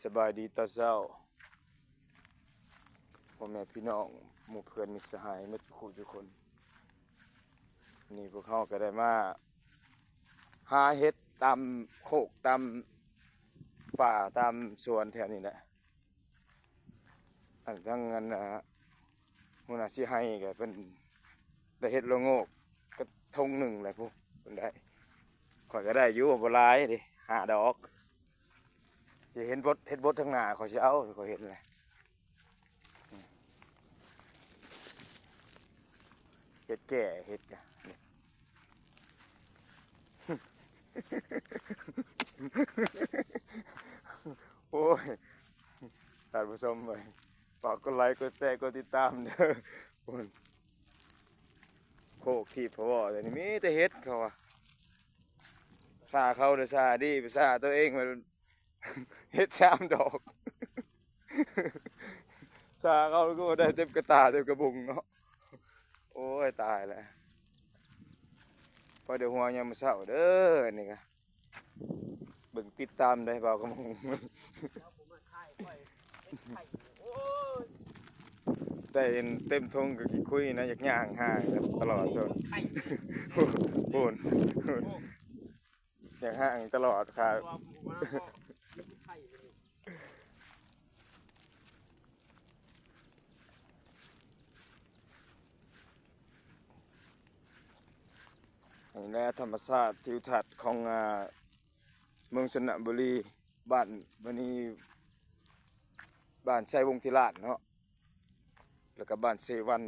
สบายดีตอนเช้าพ่อแม่พี่น้องหมู่เพื่อนมิตรสหายมิตรคู่ทุกคนนี่พวกเขาก็ได้มาหาเห็ดตามโคกตามป่าตามสวนแถวนี้แหละทั้งนั้นหัวหน้าสิให้ก็เป็นได้เห็ดละโงกก็ทงหนึ่งแหละพวกคนได้ข่อยก็ได้อยู่บ่หลายดิ5 ดอกจะเห็นเห็ดบดทั้งหน้าข่อยสิเอาข่อยเห็นเลยเห็ดแก่เห็ดกะโอ้ยท่านผู้ชมไปฝากกดไลค์กดแชร์กดติดตามเด้อโคกที่พะวอแต่นี่มีแต่เห็ดเขาอะซาเขาเด้อซาดีไปซาตัวเองมันเห็ด3 ดอกซาเขาก็ได้เต็มกระตาเต็มกระบุงเนาะโอ้ยตายแล้วพอเดี๋ยวหัวยังมาเศร้าเด้อนี่ก็เบิ่งติดตามได้เปล่ากระมุงได้เต็มทงกับกี่คุยนะอยากย่างห่างตลอดชนพูนอยากห่างตลอดครับนี่แหละธรรมชาติทิวทัศน์ของเมืองสระบุรีบ้านวันนี้บ้านไซวงศ์ธิราชเนาะแล้วก็บ้านเซวัน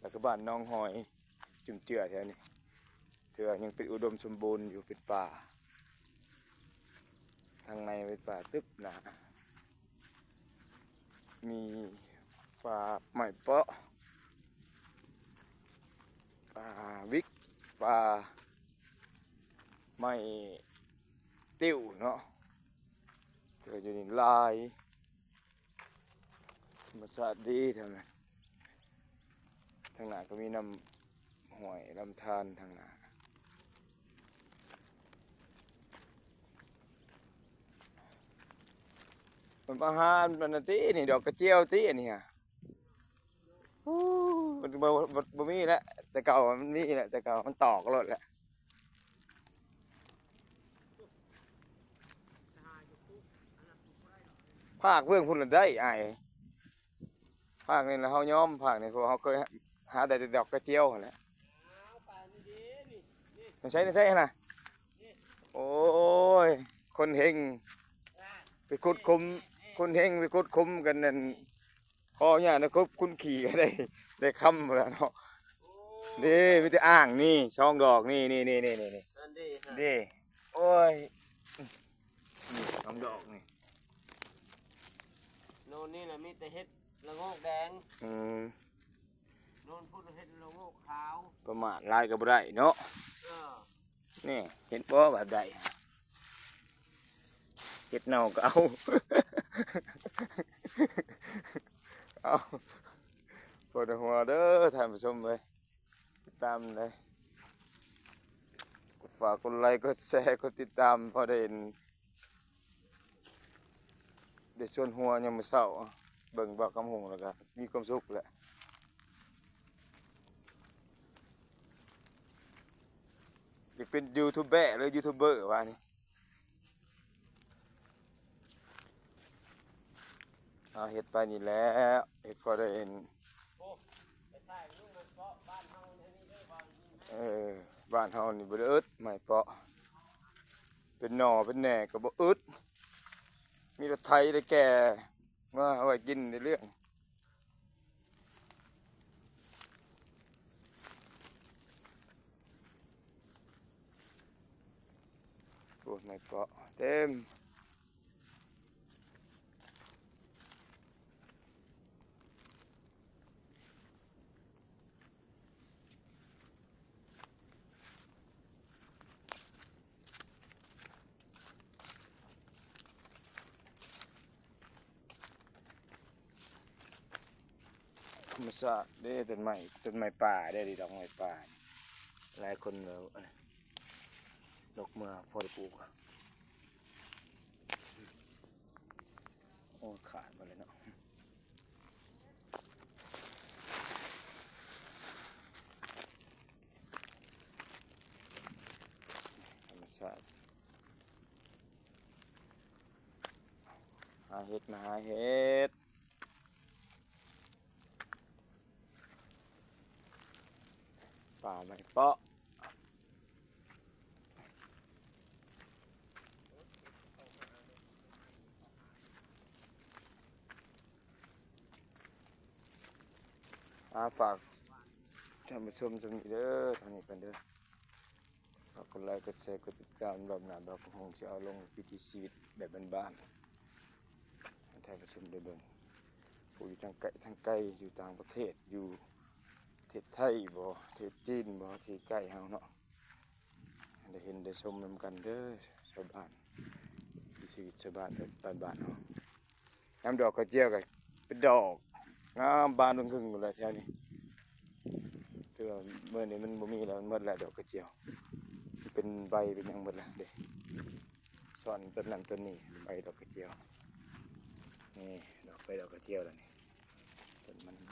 แล้วก็บ้านน้องหอยจุ่มเจือแถวนี้เถื่อยังเป็นอุดมสมบูรณ์อยู่เป็นป่าทางในเป็นป่าตึ๊บหนามีป่าไม้เปาะป่าวิกป่าไม้ติ้วเนาะเถื่ออยู่ในลายธรรมชาติดีทางนั้นทางหน้าก็มีน้ำห้วยลำธารทางหน้ามันประหารมันตีนี่ดอกกระเจียวตีอันนี้ฮะมันบ่มีแล้วแต่เก่ามันมีแหละแต่เก่ามันตอกรถแหละภาคเบื้องพุ่นละได้ไอ้ภาคนี่ละเฮาย้อมภาคนี่เพราะเขาเคยหาแต่ดอกกระเจียวแหละไม่ใช่ไม่ใช่นะโอ้ยคนเฮงไปคุดคุมคนเฮงไปคุดคุมกันนั่นพอเนี่ยนะครับคุณขี่ก็ได้คำแล้วเนาะนี่ไม่ได้อ่างนี่ช่องดอกนี่โอ้ยนี่ช่องดอกนี่โน่นนี่แหละมีแต่เห็ดละโงกแดงโน่นพูดเห็ดละโงกขาวประมาทลายกับไรเนาะนี่เห็นป้อแบบใดเห็ดเน่าก็เอาเอาปวดหัวเด้อท่านผู้ชมเลยตามเลยฝากกดไลค์กดแชร์กดติดตามพอได้เห็นได้ชวนหัวยังมือเศร้าเบิ่งบ่าวคำหงแล้วก็มีความสุขแหละอยากเป็นยูทูบเบอร์หรือยูทูบเบอร์วะนี่เอาเห็ดไปนี่แล้วเห็ดพอได้เห็นบ้านเฮานี่บ่ได้อึดไม่เปาะเป็นหน่อเป็นแหน่ก็บ่อึดมีรถไถได้แก่มาเอาไว้กินในเรื่องโอ้ไม่เปาะเต็มธรรมชาติได้ต้นไม้ป่าได้ดีดอกไม้ป่าหลายคนเลยดอกเมื่อพอได้ปลูก อ้ขาดหมดเลยเนาะธรรมชาติหาเห็ดมาหาเห็ดป่าไม่เปาะฝากท่านผู้ชมจะมีเด้อทางนี้กันเด้อฝากกดไลค์กดแชร์กดติดตามรอบหน้าเราก็คงจะเอาลงวิถีชีวิตแบบบ้านๆให้ท่านผู้ชมได้เบิ่งผู้อยู่ทางไกลอยู่ต่างประเทศอยู่ประเทศไทยบ่ประเทศจีนบ่ที่ใกล้เฮาเนาะได้เห็นได้ชมนำกันเด้อชาวบ้านวิถีชีวิตชาวบ้านบ้านเฮาน้ำดอกกระเจียวก็เป็นดอกงามบานครึ่งๆหมดเลยแถวนี้คือว่าเมื่อนี้มันบ่มีแล้วมันหมดแล้วดอกกระเจียวเป็นใบเป็นหยังหมดแล้วเด้ซ่อนต้นนั้นต้นนี้ใบดอกกระเจียวนี่ดอกกระเจียวแล้วนี่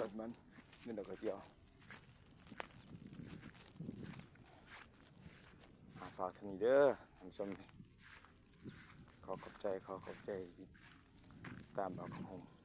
ต้นมันนี่ดอกกระเจียวฝากท่านนี้เด้อท่านผู้ชมขอขอบใจที่ตามเราของผม